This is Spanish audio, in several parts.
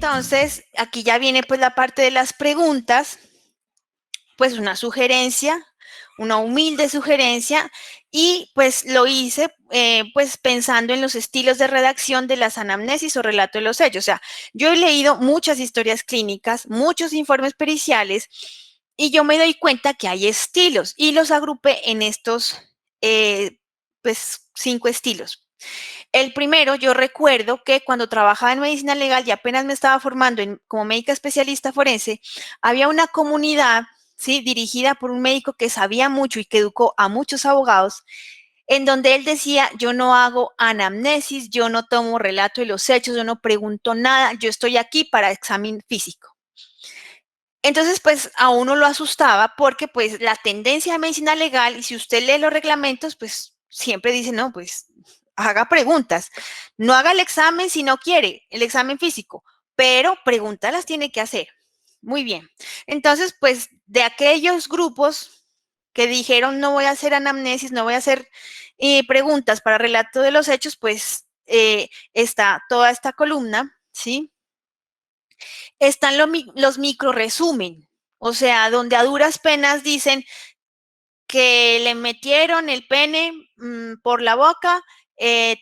entonces, aquí ya viene pues la parte de las preguntas, pues una sugerencia, una humilde sugerencia, y pues lo hice pues pensando en los estilos de redacción de las anamnesis o relato de los hechos. O sea, yo he leído muchas historias clínicas, muchos informes periciales, y yo me doy cuenta que hay estilos y los agrupé en estos pues 5 estilos. El primero, yo recuerdo que cuando trabajaba en medicina legal y apenas me estaba formando como médica especialista forense, había una comunidad, ¿sí?, dirigida por un médico que sabía mucho y que educó a muchos abogados, en donde él decía, yo no hago anamnesis, yo no tomo relato de los hechos, yo no pregunto nada, yo estoy aquí para examen físico. Entonces, pues a uno lo asustaba porque pues la tendencia de medicina legal, y si usted lee los reglamentos, pues siempre dice, no, pues haga preguntas. No haga el examen si no quiere, el examen físico, pero preguntas las tiene que hacer. Muy bien. Entonces, pues de aquellos grupos que dijeron no voy a hacer anamnesis, no voy a hacer preguntas para relato de los hechos, pues está toda esta columna, ¿sí? Están los micro resumen, o sea, donde a duras penas dicen que le metieron el pene por la boca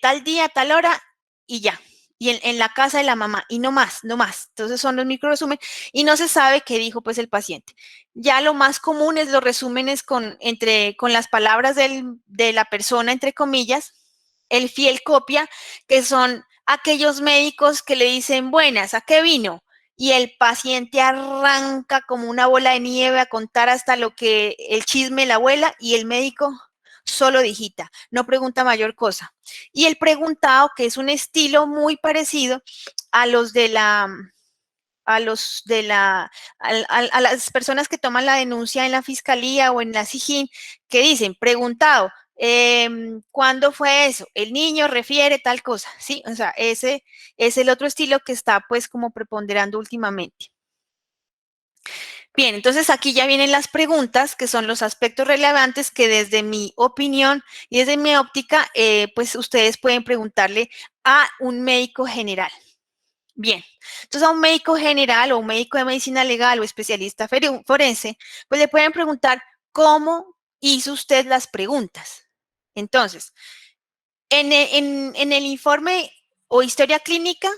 tal día, tal hora y ya. Y en la casa de la mamá, y no más, no más. Entonces son los micro resumen y no se sabe qué dijo pues el paciente. Ya lo más común es los resúmenes con las palabras de la persona, entre comillas, el fiel copia, que son aquellos médicos que le dicen, buenas, ¿a qué vino? Y el paciente arranca como una bola de nieve a contar hasta lo que el chisme de la abuela, y el médico solo digita, no pregunta mayor cosa. Y el preguntado, que es un estilo muy parecido a los de la a las personas que toman la denuncia en la fiscalía o en la SIJIN, que dicen, preguntado, ¿cuándo fue eso? El niño refiere tal cosa, ¿sí? O sea, ese es el otro estilo que está pues como preponderando últimamente. Bien, entonces aquí ya vienen las preguntas, que son los aspectos relevantes que desde mi opinión y desde mi óptica, pues ustedes pueden preguntarle a un médico general. Bien, entonces a un médico general o un médico de medicina legal o especialista forense, pues le pueden preguntar cómo hizo usted las preguntas. Entonces, en el informe o historia clínica,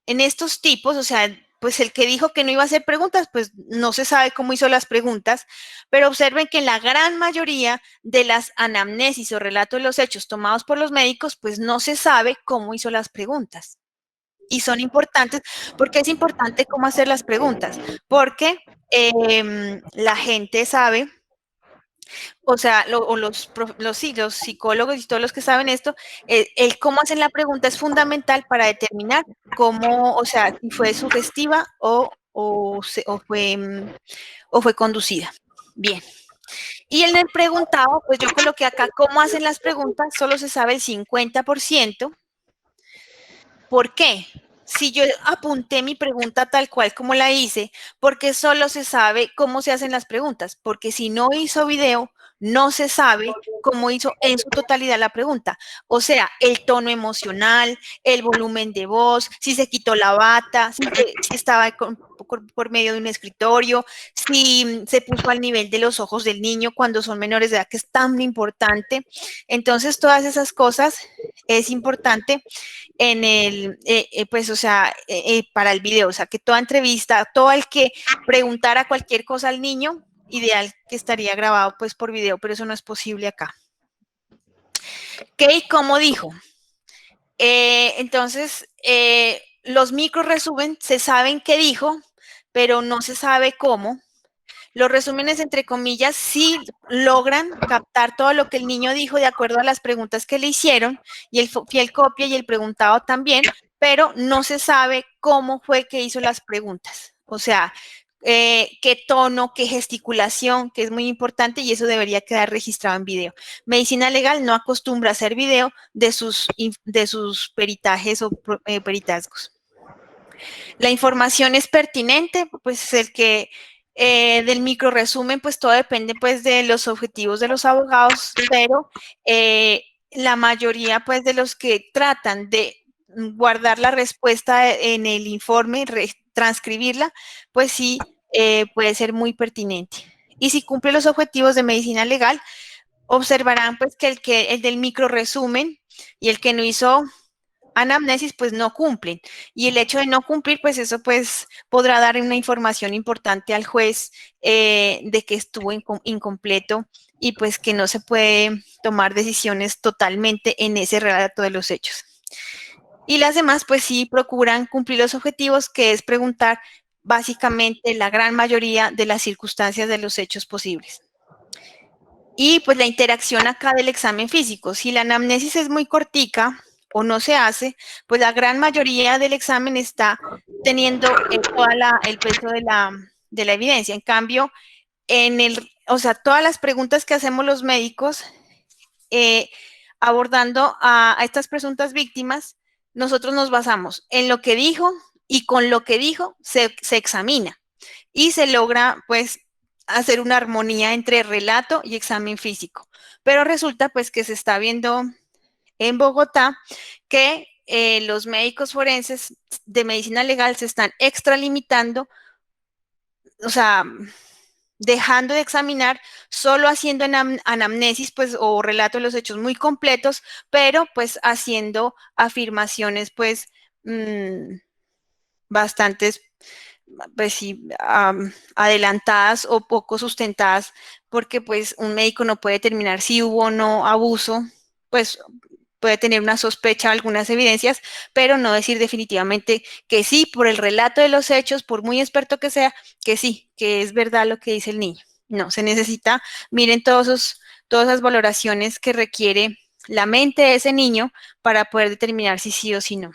en estos tipos, o sea, pues el que dijo que no iba a hacer preguntas, pues no se sabe cómo hizo las preguntas, pero observen que en la gran mayoría de las anamnesis o relatos de los hechos tomados por los médicos, pues no se sabe cómo hizo las preguntas. Y son importantes, porque es importante cómo hacer las preguntas, porque la gente sabe, o sea, sí, los psicólogos y todos los que saben esto, el cómo hacen la pregunta es fundamental para determinar cómo, o sea, si fue sugestiva o fue conducida. Bien. Y en el preguntado, pues yo coloqué acá cómo hacen las preguntas, solo se sabe el 50%. ¿Por qué? Si yo apunté mi pregunta tal cual como la hice, porque solo se sabe cómo se hacen las preguntas, porque si no hizo video, no se sabe cómo hizo en su totalidad la pregunta. O sea, el tono emocional, el volumen de voz, si se quitó la bata, si estaba por medio de un escritorio, si se puso al nivel de los ojos del niño cuando son menores de edad, que es tan importante. Entonces, todas esas cosas es importante en pues, o sea, para el video, o sea, que toda entrevista, todo el que preguntara cualquier cosa al niño, ideal que estaría grabado pues por video, pero eso no es posible acá. ¿Qué? ¿Cómo dijo? Entonces, los micro resumen, se saben qué dijo, pero no se sabe cómo. Los resúmenes, entre comillas, sí logran captar todo lo que el niño dijo de acuerdo a las preguntas que le hicieron, y el fiel copia y el preguntado también, pero no se sabe cómo fue que hizo las preguntas. O sea, qué tono, qué gesticulación, que es muy importante, y eso debería quedar registrado en video. Medicina legal no acostumbra a hacer video de sus peritajes o peritazgos. La información es pertinente, pues el que del micro resumen, pues todo depende pues de los objetivos de los abogados, pero la mayoría pues de los que tratan de guardar la respuesta en el informe, transcribirla, pues sí, puede ser muy pertinente. Y si cumple los objetivos de medicina legal, observarán pues que el del micro resumen y el que no hizo anamnesis pues no cumplen. Y el hecho de no cumplir, pues eso pues podrá dar una información importante al juez de que estuvo incompleto y pues que no se puede tomar decisiones totalmente en ese relato de los hechos. Y las demás pues sí procuran cumplir los objetivos, que es preguntar básicamente la gran mayoría de las circunstancias de los hechos posibles. Y pues la interacción acá del examen físico, si la anamnesis es muy cortica o no se hace, pues la gran mayoría del examen está teniendo el peso de la evidencia. En cambio, o sea, todas las preguntas que hacemos los médicos eh, abordando a estas presuntas víctimas, nosotros nos basamos en lo que dijo y con lo que dijo se examina y se logra pues hacer una armonía entre relato y examen físico. Pero resulta pues que se está viendo en Bogotá que los médicos forenses de medicina legal se están extralimitando, o sea, dejando de examinar, solo haciendo anamnesis pues, o relato de los hechos muy completos, pero pues haciendo afirmaciones pues bastantes pues sí, adelantadas o poco sustentadas, porque pues un médico no puede determinar si hubo o no abuso, pues puede tener una sospecha, algunas evidencias, pero no decir definitivamente que sí, por el relato de los hechos, por muy experto que sea, que sí, que es verdad lo que dice el niño. No, se necesita, miren todas esas valoraciones que requiere la mente de ese niño para poder determinar si sí o si no.